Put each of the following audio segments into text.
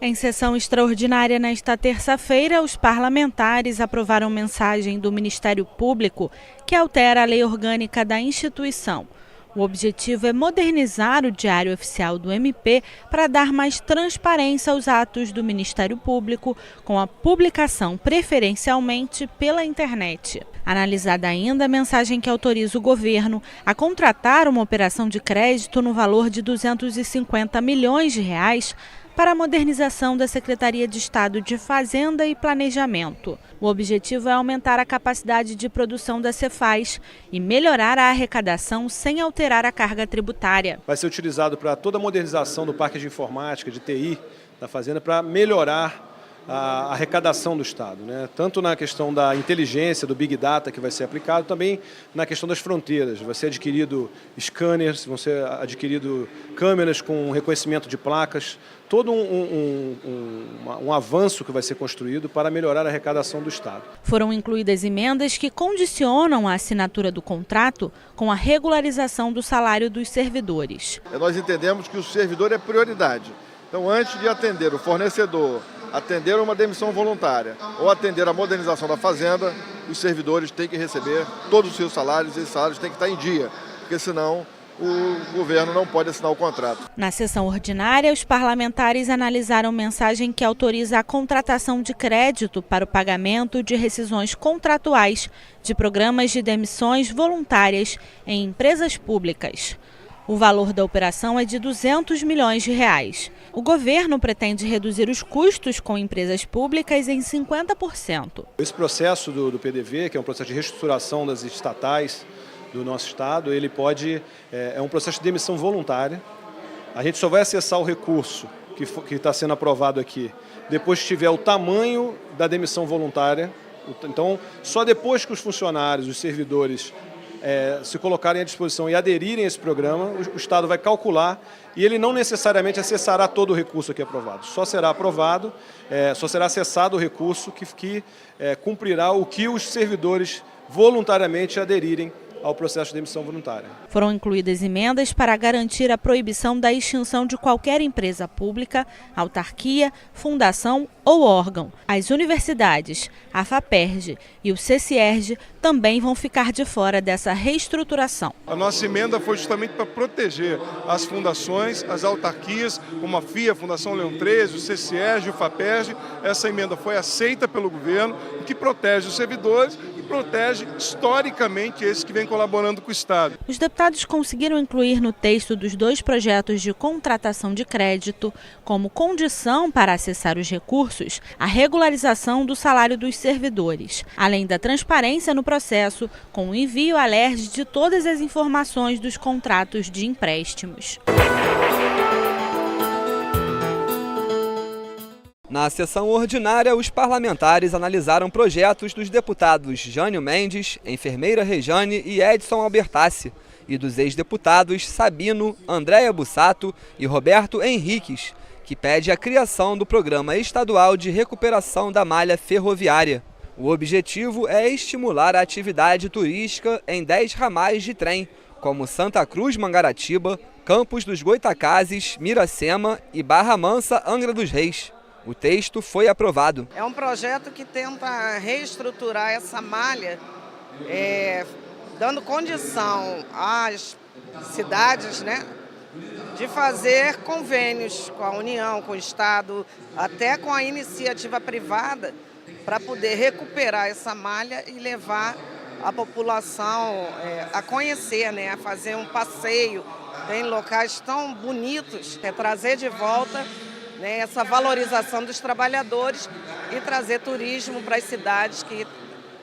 Em sessão extraordinária nesta terça-feira, os parlamentares aprovaram mensagem do Ministério Público que altera a lei orgânica da instituição. O objetivo é modernizar o Diário Oficial do MP para dar mais transparência aos atos do Ministério Público, com a publicação preferencialmente pela internet. Analisada ainda a mensagem que autoriza o governo a contratar uma operação de crédito no valor de R$250 milhões para a modernização da Secretaria de Estado de Fazenda e Planejamento. O objetivo é aumentar a capacidade de produção da Cefaz e melhorar a arrecadação sem alterar a carga tributária. Vai ser utilizado para toda a modernização do parque de informática, de TI da Fazenda, para melhorar a arrecadação do Estado, né? Tanto na questão da inteligência, do Big Data que vai ser aplicado, também na questão das fronteiras. Vai ser adquirido scanners, vão ser adquirido câmeras com reconhecimento de placas, todo um avanço que vai ser construído para melhorar a arrecadação do Estado. Foram incluídas emendas que condicionam a assinatura do contrato com a regularização do salário dos servidores. Nós entendemos que o servidor é prioridade. Então, antes de atender o fornecedor, atender uma demissão voluntária ou atender a modernização da fazenda, os servidores têm que receber todos os seus salários e esses salários têm que estar em dia, porque senão o governo não pode assinar o contrato. Na sessão ordinária, os parlamentares analisaram mensagem que autoriza a contratação de crédito para o pagamento de rescisões contratuais de programas de demissões voluntárias em empresas públicas. O valor da operação é de R$200 milhões. O governo pretende reduzir os custos com empresas públicas em 50%. Esse processo do PDV, que é um processo de reestruturação das estatais do nosso Estado, ele é um processo de demissão voluntária. A gente só vai acessar o recurso que está sendo aprovado aqui depois que tiver o tamanho da demissão voluntária. Então, só depois que os funcionários, os servidores, se colocarem à disposição e aderirem a esse programa, o Estado vai calcular e ele não necessariamente acessará todo o recurso aqui aprovado. Só será aprovado, só será acessado o recurso que cumprirá o que os servidores voluntariamente aderirem ao processo de demissão voluntária. Foram incluídas emendas para garantir a proibição da extinção de qualquer empresa pública, autarquia, fundação ou órgão. As universidades, a FAPERJ e o CCERJ também vão ficar de fora dessa reestruturação. A nossa emenda foi justamente para proteger as fundações, as autarquias, como a FIA, a Fundação Leão 13, o CCERJ e o FAPERJ. Essa emenda foi aceita pelo governo, o que protege os servidores e protege historicamente esses que vêm colaborando com o Estado. Os deputados conseguiram incluir no texto dos dois projetos de contratação de crédito, como condição para acessar os recursos, a regularização do salário dos servidores, além da transparência no processo, com o envio à LERJ de todas as informações dos contratos de empréstimos. Na sessão ordinária, os parlamentares analisaram projetos dos deputados Jânio Mendes, enfermeira Rejane e Edson Albertassi, e dos ex-deputados Sabino, Andréia Bussato e Roberto Henriques, que pede a criação do Programa Estadual de Recuperação da Malha Ferroviária. O objetivo é estimular a atividade turística em 10 ramais de trem, como Santa Cruz Mangaratiba, Campos dos Goitacazes, Miracema e Barra Mansa, Angra dos Reis. O texto foi aprovado. É um projeto que tenta reestruturar essa malha, dando condição às cidades, né, de fazer convênios com a União, com o Estado, até com a iniciativa privada, para poder recuperar essa malha e levar a população a conhecer, né, a fazer um passeio. Tem locais tão bonitos, trazer de volta, né, essa valorização dos trabalhadores e trazer turismo para as cidades que,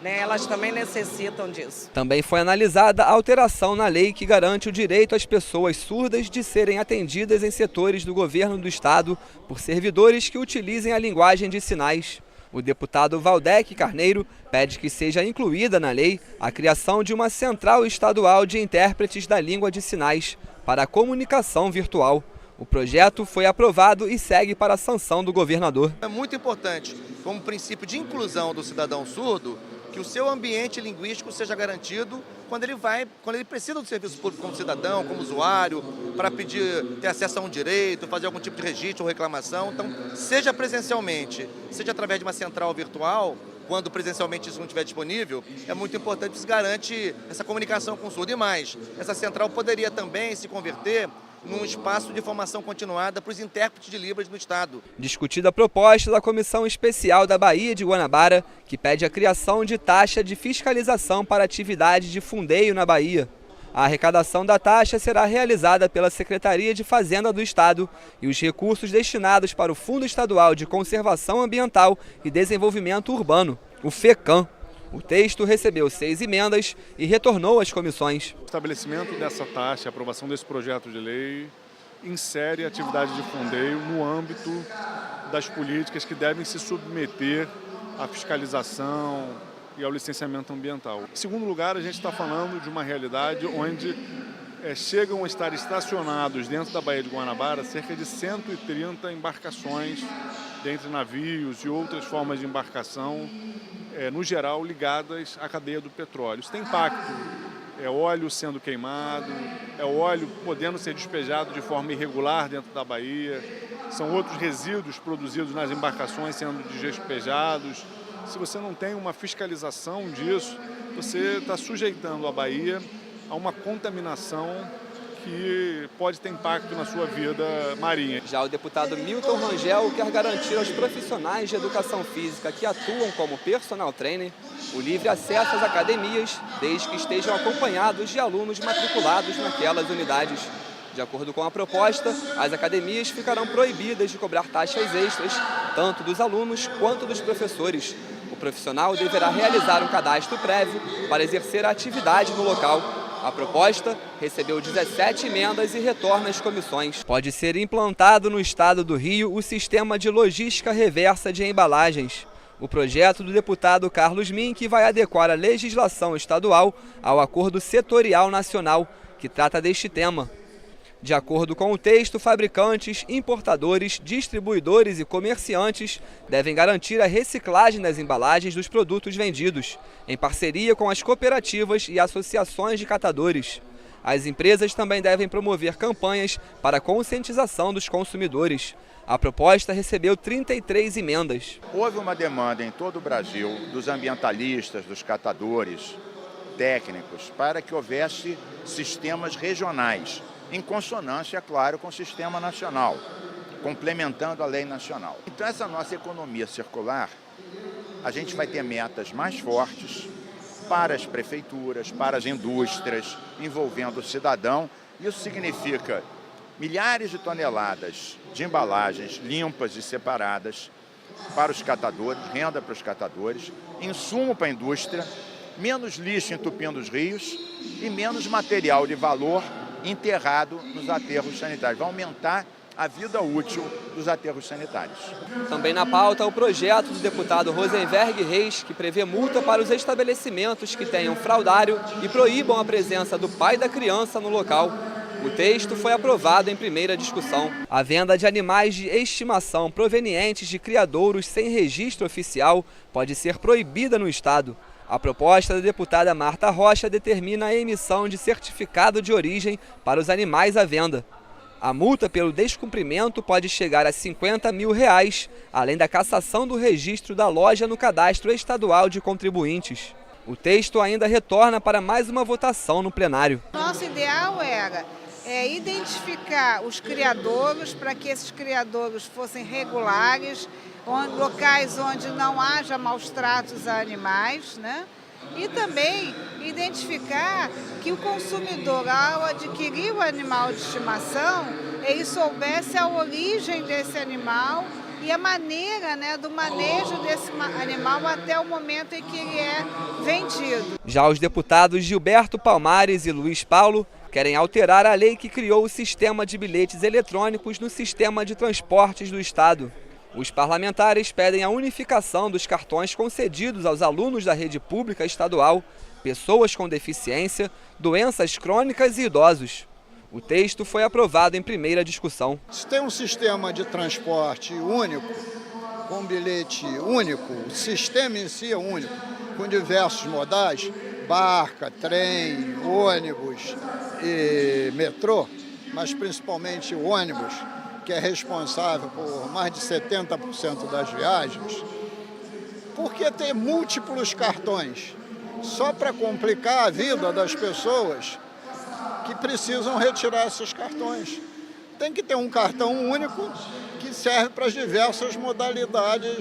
né, elas também necessitam disso. Também foi analisada a alteração na lei que garante o direito às pessoas surdas de serem atendidas em setores do governo do Estado por servidores que utilizem a linguagem de sinais. O deputado Valdec Carneiro pede que seja incluída na lei a criação de uma central estadual de intérpretes da língua de sinais para a comunicação virtual. O projeto foi aprovado e segue para a sanção do governador. É muito importante, como princípio de inclusão do cidadão surdo, que o seu ambiente linguístico seja garantido quando ele precisa do serviço público como cidadão, como usuário, para ter acesso a um direito, fazer algum tipo de registro ou reclamação. Então, seja presencialmente, seja através de uma central virtual, quando presencialmente isso não estiver disponível, é muito importante que se garante essa comunicação com o surdo. E mais, essa central poderia também se converter num espaço de formação continuada para os intérpretes de Libras no Estado. Discutida a proposta da Comissão Especial da Baía de Guanabara, que pede a criação de taxa de fiscalização para atividade de fundeio na Bahia. A arrecadação da taxa será realizada pela Secretaria de Fazenda do Estado e os recursos destinados para o Fundo Estadual de Conservação Ambiental e Desenvolvimento Urbano, o FECAM. O texto recebeu 6 emendas e retornou às comissões. O estabelecimento dessa taxa, a aprovação desse projeto de lei, insere a atividade de fundeio no âmbito das políticas que devem se submeter à fiscalização e ao licenciamento ambiental. Em segundo lugar, a gente está falando de uma realidade onde chegam a estar estacionados dentro da Baía de Guanabara cerca de 130 embarcações, dentre navios e outras formas de embarcação, no geral ligadas à cadeia do petróleo. Isso tem impacto, é óleo sendo queimado, é óleo podendo ser despejado de forma irregular dentro da Bahia, são outros resíduos produzidos nas embarcações sendo despejados. Se você não tem uma fiscalização disso, você está sujeitando a Bahia a uma contaminação que pode ter impacto na sua vida marinha. Já o deputado Milton Rangel quer garantir aos profissionais de educação física que atuam como personal trainer o livre acesso às academias, desde que estejam acompanhados de alunos matriculados naquelas unidades. De acordo com a proposta, as academias ficarão proibidas de cobrar taxas extras, tanto dos alunos quanto dos professores. O profissional deverá realizar um cadastro prévio para exercer a atividade no local. A proposta recebeu 17 emendas e retorna às comissões. Pode ser implantado no estado do Rio o sistema de logística reversa de embalagens. O projeto do deputado Carlos Mink vai adequar a legislação estadual ao Acordo Setorial Nacional, que trata deste tema. De acordo com o texto, fabricantes, importadores, distribuidores e comerciantes devem garantir a reciclagem das embalagens dos produtos vendidos, em parceria com as cooperativas e associações de catadores. As empresas também devem promover campanhas para conscientização dos consumidores. A proposta recebeu 33 emendas. Houve uma demanda em todo o Brasil dos ambientalistas, dos catadores, técnicos, para que houvesse sistemas regionais, em consonância, é claro, com o sistema nacional, complementando a lei nacional. Então, essa nossa economia circular, a gente vai ter metas mais fortes para as prefeituras, para as indústrias, envolvendo o cidadão. Isso significa milhares de toneladas de embalagens limpas e separadas para os catadores, renda para os catadores, insumo para a indústria, menos lixo entupindo os rios e menos material de valor enterrado nos aterros sanitários. Vai aumentar a vida útil dos aterros sanitários. Também na pauta, o projeto do deputado Rosenberg Reis, que prevê multa para os estabelecimentos que tenham fraudário e proíbam a presença do pai da criança no local. O texto foi aprovado em primeira discussão. A venda de animais de estimação provenientes de criadouros sem registro oficial pode ser proibida no estado. A proposta da deputada Marta Rocha determina a emissão de certificado de origem para os animais à venda. A multa pelo descumprimento pode chegar a R$50 mil, além da cassação do registro da loja no Cadastro Estadual de Contribuintes. O texto ainda retorna para mais uma votação no plenário. Nosso ideal era identificar os criadouros para que esses criadouros fossem regulares, locais onde não haja maus tratos a animais, né? E também identificar que o consumidor, ao adquirir o animal de estimação, ele soubesse a origem desse animal e a maneira, né, do manejo desse animal até o momento em que ele é vendido. Já os deputados Gilberto Palmares e Luiz Paulo querem alterar a lei que criou o sistema de bilhetes eletrônicos no sistema de transportes do Estado. Os parlamentares pedem a unificação dos cartões concedidos aos alunos da rede pública estadual, pessoas com deficiência, doenças crônicas e idosos. O texto foi aprovado em primeira discussão. Se tem um sistema de transporte único, com bilhete único, o sistema em si é único, com diversos modais, barca, trem, ônibus e metrô, mas principalmente o ônibus, que é responsável por mais de 70% das viagens, por que ter múltiplos cartões? Só para complicar a vida das pessoas que precisam retirar esses cartões. Tem que ter um cartão único que serve para as diversas modalidades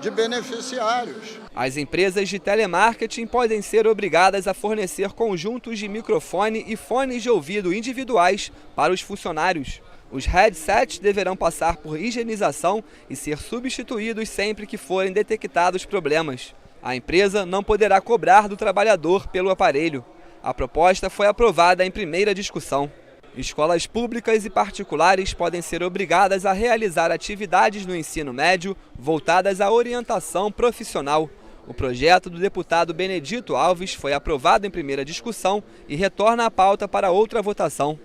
de beneficiários. As empresas de telemarketing podem ser obrigadas a fornecer conjuntos de microfone e fones de ouvido individuais para os funcionários. Os headsets deverão passar por higienização e ser substituídos sempre que forem detectados problemas. A empresa não poderá cobrar do trabalhador pelo aparelho. A proposta foi aprovada em primeira discussão. Escolas públicas e particulares podem ser obrigadas a realizar atividades no ensino médio voltadas à orientação profissional. O projeto do deputado Benedito Alves foi aprovado em primeira discussão e retorna à pauta para outra votação.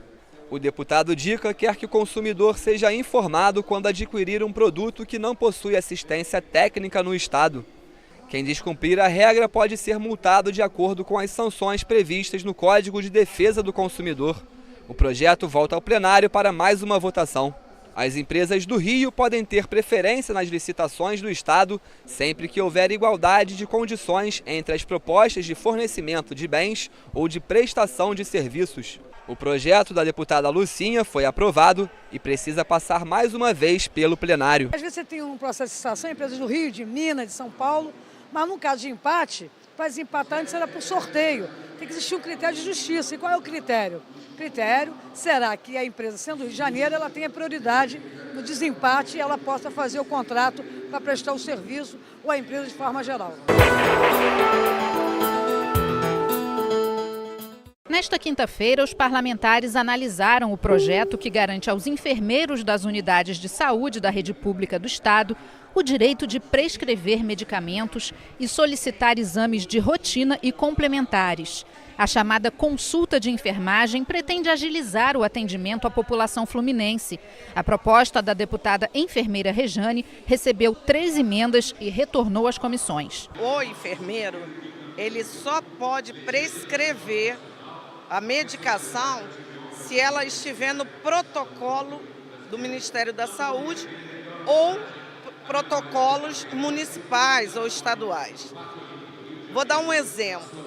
O deputado Dica quer que o consumidor seja informado quando adquirir um produto que não possui assistência técnica no Estado. Quem descumprir a regra pode ser multado de acordo com as sanções previstas no Código de Defesa do Consumidor. O projeto volta ao plenário para mais uma votação. As empresas do Rio podem ter preferência nas licitações do Estado sempre que houver igualdade de condições entre as propostas de fornecimento de bens ou de prestação de serviços. O projeto da deputada Lucinha foi aprovado e precisa passar mais uma vez pelo plenário. Às vezes você tem um processo de licitação, empresas do Rio, de Minas, de São Paulo, mas no caso de empate, para desempatar antes era por sorteio. Tem que existir um critério de justiça. E qual é o critério? O critério será que a empresa, sendo do Rio de Janeiro, ela tenha prioridade no desempate e ela possa fazer o contrato para prestar o serviço ou a empresa de forma geral. Nesta quinta-feira, os parlamentares analisaram o projeto que garante aos enfermeiros das unidades de saúde da rede pública do Estado o direito de prescrever medicamentos e solicitar exames de rotina e complementares. A chamada consulta de enfermagem pretende agilizar o atendimento à população fluminense. A proposta da deputada enfermeira Rejane recebeu 3 emendas e retornou às comissões. O enfermeiro, ele só pode prescrever a medicação se ela estiver no protocolo do Ministério da Saúde ou protocolos municipais ou estaduais. Vou dar um exemplo.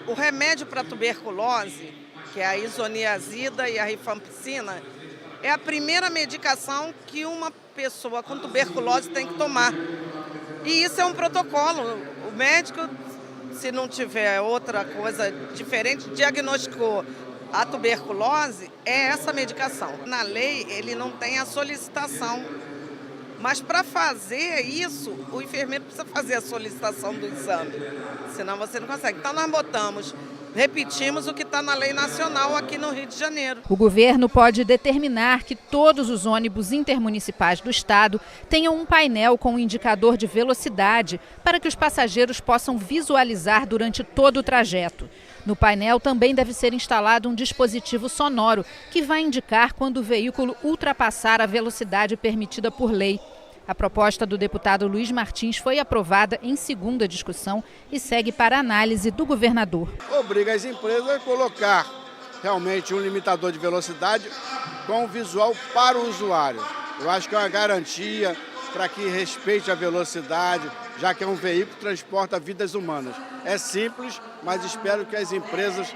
O remédio para tuberculose, que é a isoniazida e a rifampicina, é a primeira medicação que uma pessoa com tuberculose tem que tomar. E isso é um protocolo. O médico, se não tiver outra coisa diferente, diagnosticou a tuberculose, é essa medicação. Na lei, ele não tem a solicitação. Mas para fazer isso, o enfermeiro precisa fazer a solicitação do exame, senão você não consegue. Então nós repetimos o que está na lei nacional aqui no Rio de Janeiro. O governo pode determinar que todos os ônibus intermunicipais do estado tenham um painel com um indicador de velocidade para que os passageiros possam visualizar durante todo o trajeto. No painel também deve ser instalado um dispositivo sonoro que vai indicar quando o veículo ultrapassar a velocidade permitida por lei. A proposta do deputado Luiz Martins foi aprovada em segunda discussão e segue para análise do governador. Obriga as empresas a colocar realmente um limitador de velocidade com visual para o usuário. Eu acho que é uma garantia para que respeite a velocidade, já que é um veículo que transporta vidas humanas. É simples, mas espero que as empresas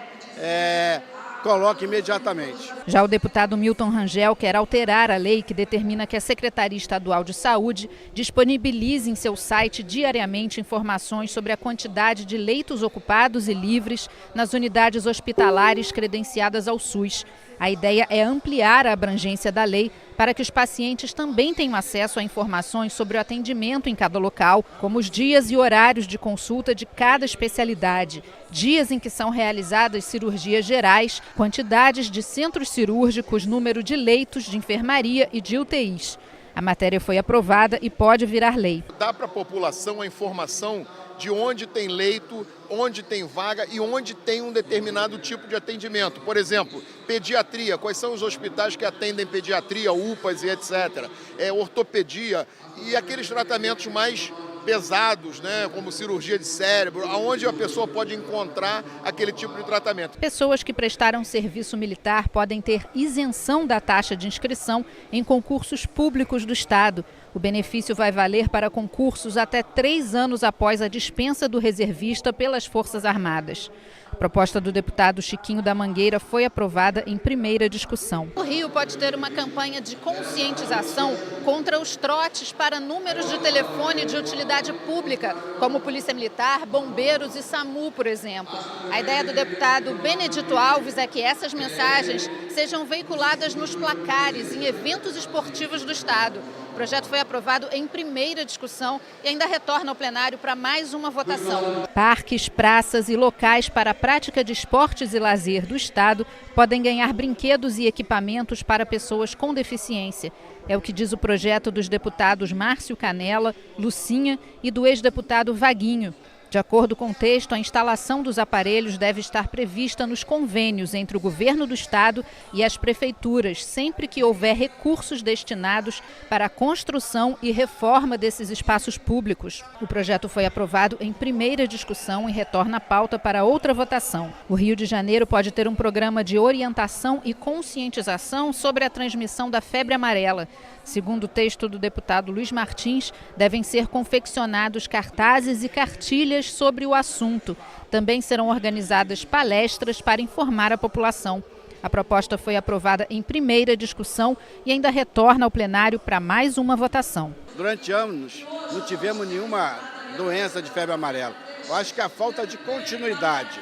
coloquem imediatamente. Já o deputado Milton Rangel quer alterar a lei que determina que a Secretaria Estadual de Saúde disponibilize em seu site diariamente informações sobre a quantidade de leitos ocupados e livres nas unidades hospitalares credenciadas ao SUS. A ideia é ampliar a abrangência da lei para que os pacientes também tenham acesso a informações sobre o atendimento em cada local, como os dias e horários de consulta de cada especialidade, dias em que são realizadas cirurgias gerais, quantidades de centros cirúrgicos, número de leitos de enfermaria e de UTIs. A matéria foi aprovada e pode virar lei. Dá para a população a informação de onde tem leito, onde tem vaga e onde tem um determinado tipo de atendimento. Por exemplo, pediatria, quais são os hospitais que atendem pediatria, UPAs e etc. Ortopedia e aqueles tratamentos mais pesados, né, como cirurgia de cérebro, aonde a pessoa pode encontrar aquele tipo de tratamento. Pessoas que prestaram serviço militar podem ter isenção da taxa de inscrição em concursos públicos do Estado. O benefício vai valer para concursos até 3 anos após a dispensa do reservista pelas Forças Armadas. A proposta do deputado Chiquinho da Mangueira foi aprovada em primeira discussão. O Rio pode ter uma campanha de conscientização contra os trotes para números de telefone de utilidade pública, como Polícia Militar, Bombeiros e SAMU, por exemplo. A ideia do deputado Benedito Alves é que essas mensagens sejam veiculadas nos placares em eventos esportivos do Estado. O projeto foi aprovado em primeira discussão e ainda retorna ao plenário para mais uma votação. Parques, praças e locais para a prática de esportes e lazer do Estado podem ganhar brinquedos e equipamentos para pessoas com deficiência. É o que diz o projeto dos deputados Márcio Canela, Lucinha e do ex-deputado Vaguinho. De acordo com o texto, a instalação dos aparelhos deve estar prevista nos convênios entre o governo do Estado e as prefeituras, sempre que houver recursos destinados para a construção e reforma desses espaços públicos. O projeto foi aprovado em primeira discussão e retorna à pauta para outra votação. O Rio de Janeiro pode ter um programa de orientação e conscientização sobre a transmissão da febre amarela. Segundo o texto do deputado Luiz Martins, devem ser confeccionados cartazes e cartilhas sobre o assunto. Também serão organizadas palestras para informar a população. A proposta foi aprovada em primeira discussão e ainda retorna ao plenário para mais uma votação. Durante anos não tivemos nenhuma doença de febre amarela. Eu acho que a falta de continuidade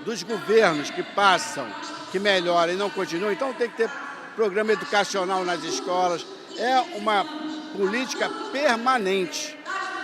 dos governos que passam, que melhoram e não continuam, então tem que ter programa educacional nas escolas. É uma política permanente,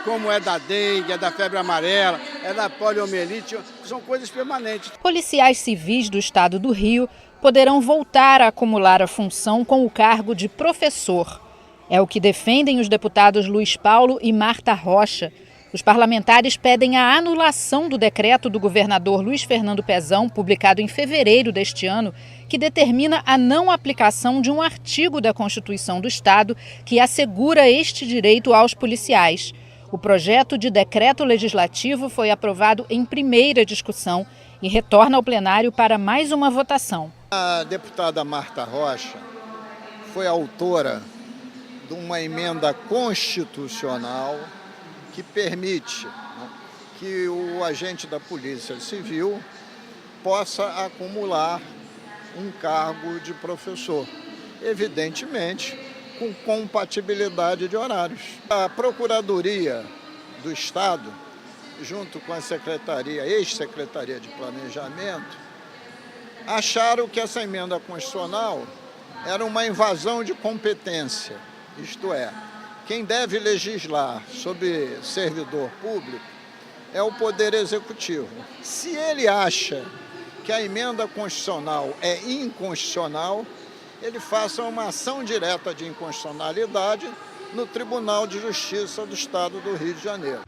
como é da dengue, é da febre amarela, é da poliomielite, são coisas permanentes. Policiais civis do Estado do Rio poderão voltar a acumular a função com o cargo de professor. É o que defendem os deputados Luiz Paulo e Marta Rocha. Os parlamentares pedem a anulação do decreto do governador Luiz Fernando Pezão, publicado em fevereiro deste ano, que determina a não aplicação de um artigo da Constituição do Estado que assegura este direito aos policiais. O projeto de decreto legislativo foi aprovado em primeira discussão e retorna ao plenário para mais uma votação. A deputada Marta Rocha foi autora de uma emenda constitucional que permite que o agente da Polícia Civil possa acumular um cargo de professor, evidentemente com compatibilidade de horários. A Procuradoria do Estado, junto com a ex-secretaria de Planejamento, acharam que essa emenda constitucional era uma invasão de competência, isto é, quem deve legislar sobre servidor público é o Poder Executivo. Se ele acha que a emenda constitucional é inconstitucional, ele faça uma ação direta de inconstitucionalidade no Tribunal de Justiça do Estado do Rio de Janeiro.